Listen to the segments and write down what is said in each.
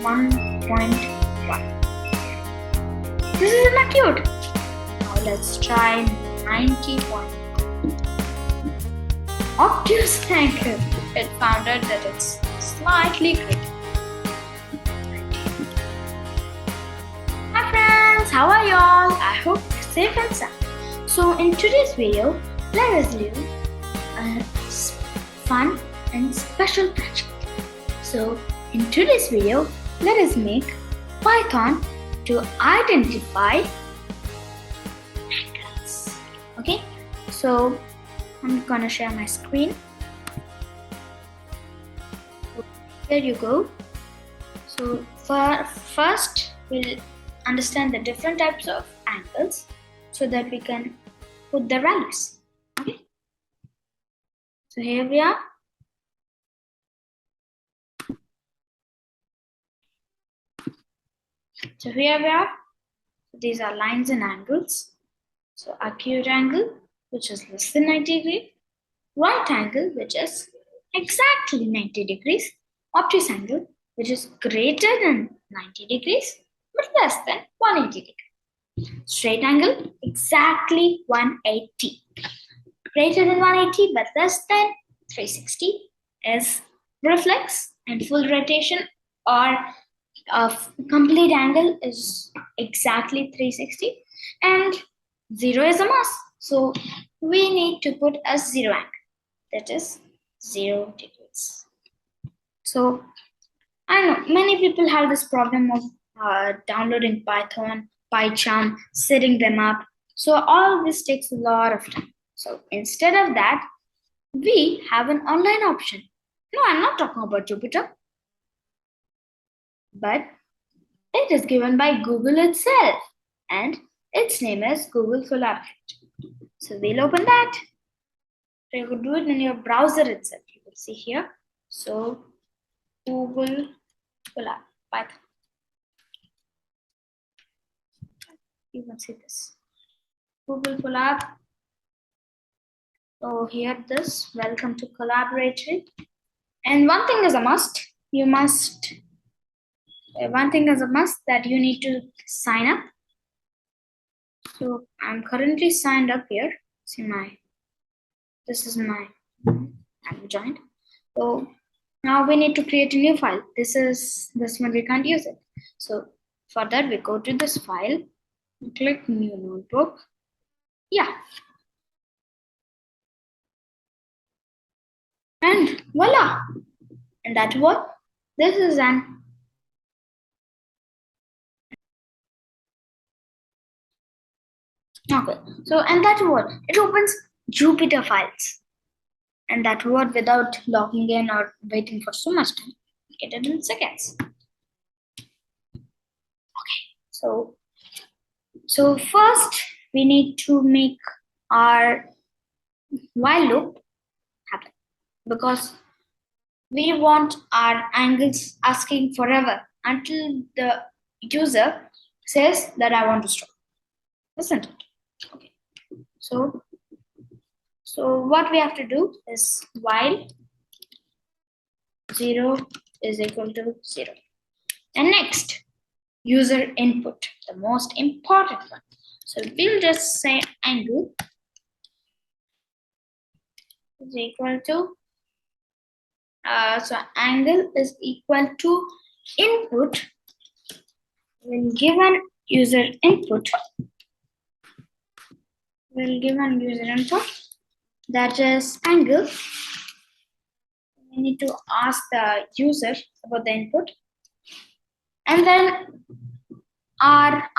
1.1. This is not cute. Now let's try 90 point. Obtuse angle. It found out that it's slightly greater. Hi friends, how are y'all? I hope you're safe and sound. So in today's video, let us do a fun and special project. So in today's video, let us make Python to identify angles. Okay, so I'm gonna share my screen. There you go. So first we'll understand the different types of angles so that we can put the values. Okay. So here we are. So here we are. These are lines and angles. So acute angle, which is less than 90 degrees. Right angle, which is exactly 90 degrees. Obtuse angle, which is greater than 90 degrees, but less than 180 degrees. Straight angle, exactly 180. Greater than 180, but less than 360 is reflex, and full rotation or complete angle is exactly 360, and 0 is a must. So we need to put a 0 angle, that is 0 degrees. So I know many people have this problem of downloading Python, PyCharm, setting them up. So all this takes a lot of time. So instead of that, we have an online option. No, I'm not talking about Jupyter, but it is given by Google itself, and its name is Google Collaborate. So we'll open that. So you could do it in your browser itself. You will see here. So Google Colab Python. You can see this. Google Colab. So here this. Welcome to Collaboratory. And one thing is a must. One thing is a must that you need to sign up. So I'm currently signed up here. See I'm joined. So now we need to create a new file. This one we can't use it. So for that we go to this file, click new notebook. Yeah. And voila. And that's what this is an okay. So and that's what it opens Jupyter files. And that word without logging in or waiting for so much time. Get it in seconds. Okay, so first we need to make our while loop happen, because we want our angles asking forever until the user says that I want to stop. Isn't it? Okay. So what we have to do is while 0 is equal to 0. And next, user input, the most important one. So we'll just say angle is equal to, so angle is equal to input. We'll give an user input. That is angle. We need to ask the user about the input, and then our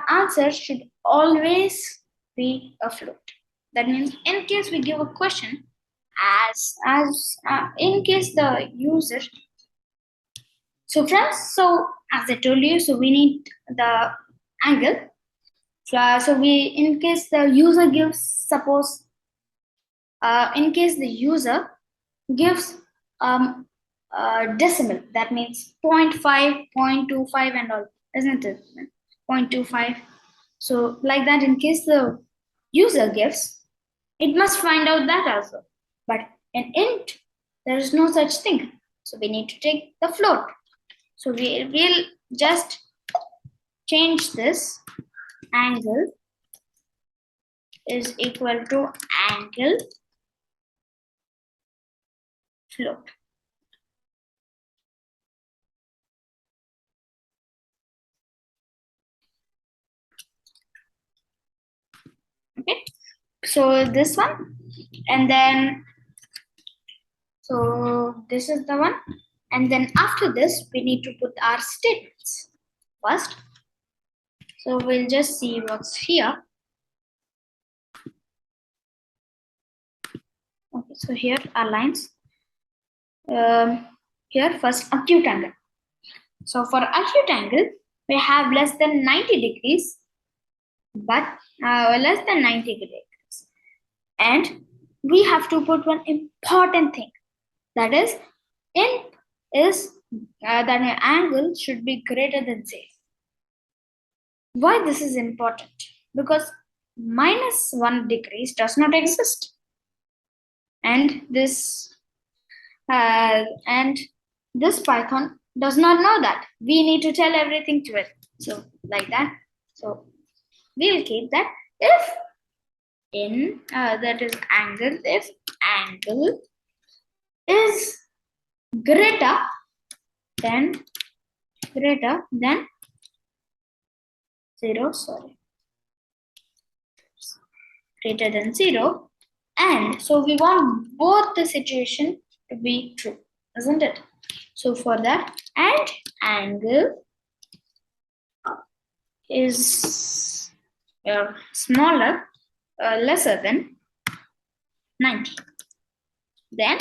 answer should always be a float. That means in case we give a question, in case the user. So friends, so as I told you, so we need the angle. So in case the user gives, suppose, in case the user gives decimal, that means 0.5, 0.25 and all, isn't it? 0.25. So like that, in case the user gives, it must find out that also. But in int, there is no such thing. So we need to take the float. So we will just change this. Angle is equal to angle float. Okay, so this one, and then so this is the one, and then after this we need to put our statements first. So we'll just see what's here. Okay, so here are lines. Here first acute angle. So for acute angle, we have less than 90 degrees, but less than 90 degrees. And we have to put one important thing. That is, that an angle should be greater than 0. Why this is important? Because minus 1 degrees does not exist. And this Python does not know that. We need to tell everything to it. So like that. So we will keep that if that is angle, if angle is greater than 0, greater than 0, and so we want both the situation to be true, isn't it? So for that, and angle is smaller, lesser than 90, then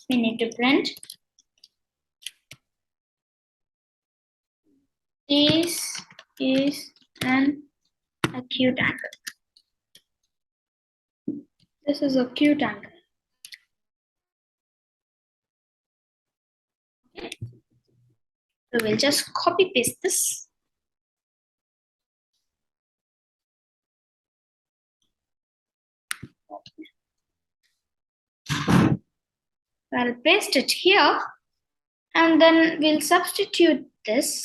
we need to print this is an acute angle. This is acute angle. Okay. So we'll just copy paste this. I'll paste it here, and then we'll substitute this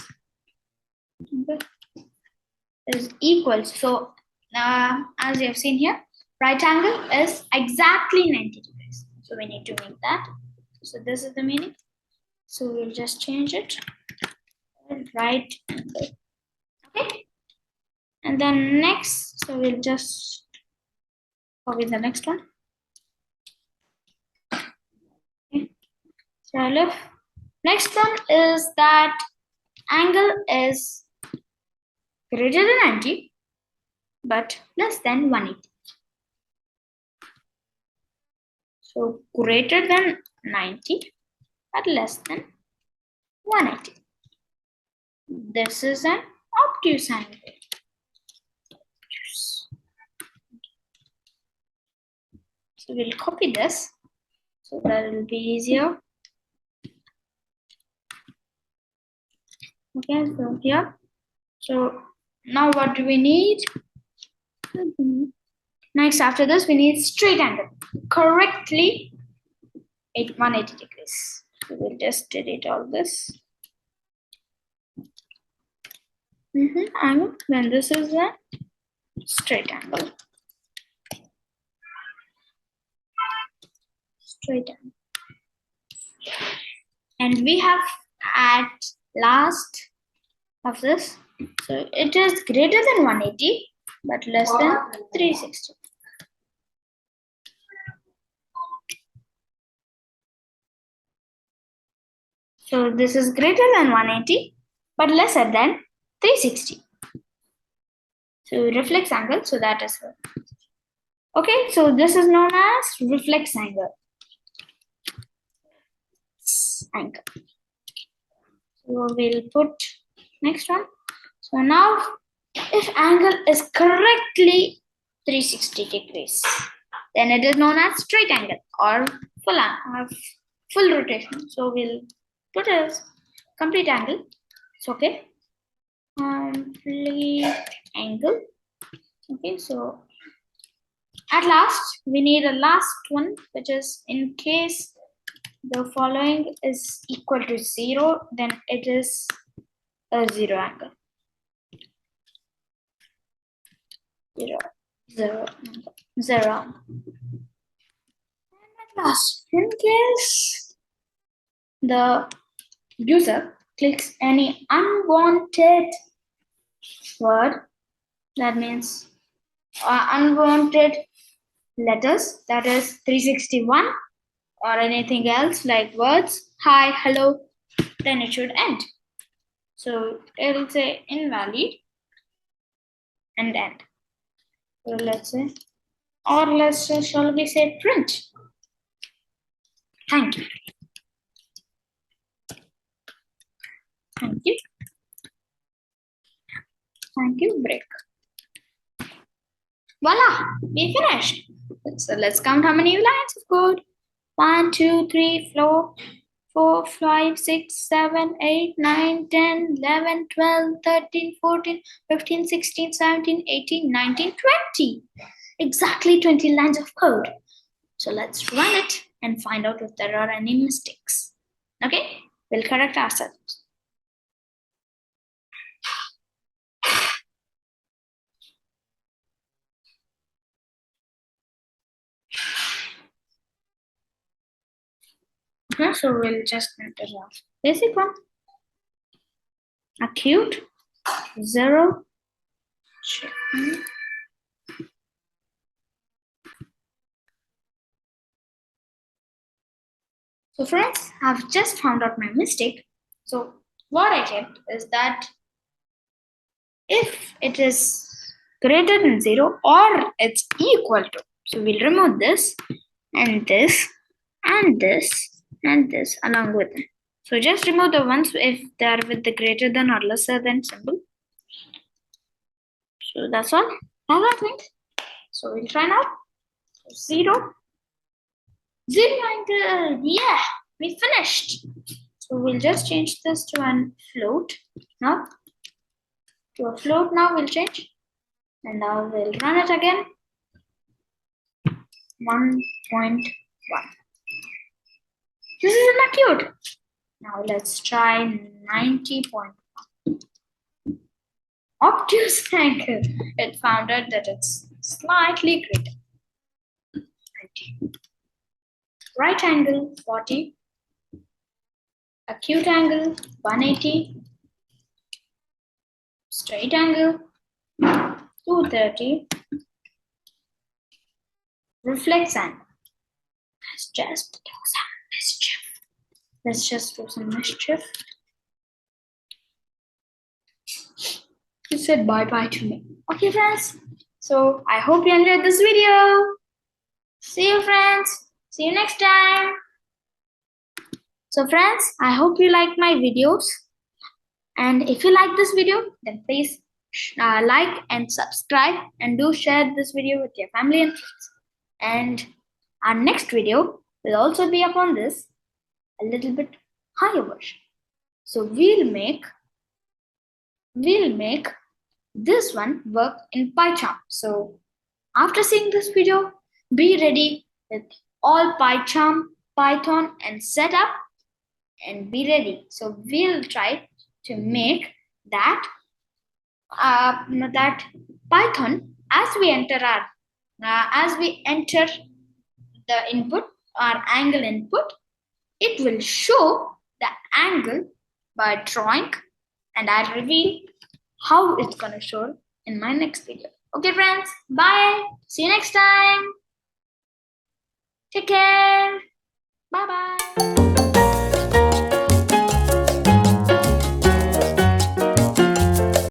is equals. So as you have seen here, right angle is exactly 90 degrees. So we need to make that. So this is the meaning. So we'll just change it. Right angle. Okay. And then next, so we'll just copy the next one. Okay. So next one is that angle is greater than 90 but less than 180. So greater than 90 but less than 180. This is an obtuse angle. So we'll copy this so that it will be easier. Okay, so here. So now what do we need? Next, after this, we need straight angle. Correctly 180 degrees. So we'll just delete all this. Angle. Then this is a straight angle. Straight angle. And we have at last of this. So it is greater than 180 but less than 360. So this is greater than 180 but lesser than 360. So reflex angle, so that is okay. So this is known as reflex angle. Angle. So we'll put next one. So now, if angle is correctly 360 degrees, then it is known as straight angle or full rotation. So we'll put as complete angle. It's okay. Complete angle. Okay, so at last we need a last one, which is in case the following is equal to 0, then it is a 0 angle. 0, 0, 0. And at last, in case the user clicks any unwanted word, that means unwanted letters, that is 361, or anything else like words, hi, hello, then it should end. So it will say invalid and end. So let's say, or let's say, shall we say print? Thank you. Thank you. Thank you, break. Voila, we finished. So let's count how many lines of code. 1, 2, 3, 4, 5, 6, 7, 8, 9, 10, 11, 12, 13, 14, 15, 16, 17, 18, 19, 20. Exactly 20 lines of code. So let's run it and find out if there are any mistakes. Okay, we'll correct ourselves. Okay, so we'll just enter the basic one. Acute, 0. So friends, I've just found out my mistake. So what I checked is that if it is greater than 0 or it's equal to, so we'll remove this and this and this and this along with it. So just remove the ones if they are with the greater than or lesser than symbol. So that's all. I think. So we'll try now. 0. 0 angle. Yeah, we finished. So we'll just change this to a float now. To a float now we'll change. And now we'll run it again. 1.1. This is not cute. Now let's try 90.1. Obtuse angle. It found out that it's slightly greater. 90. Right angle 40. Acute angle 180. Straight angle 230. Reflex angle. Let's just do some mischief. Let's just do some mischief. You said bye-bye to me. Okay, friends. So I hope you enjoyed this video. See you, friends. See you next time. So friends, I hope you like my videos. And if you like this video, then please like and subscribe, and do share this video with your family and friends. And our next video will also be upon this, a little bit higher version. So we'll make this one work in PyCharm. So after seeing this video, be ready with all PyCharm, Python and setup, and be ready. So we'll try to make that Python as we enter the input, our angle input, it will show the angle by drawing, and I'll reveal how it's gonna show in my next video. Okay, friends, bye. See you next time. Take care. Bye bye.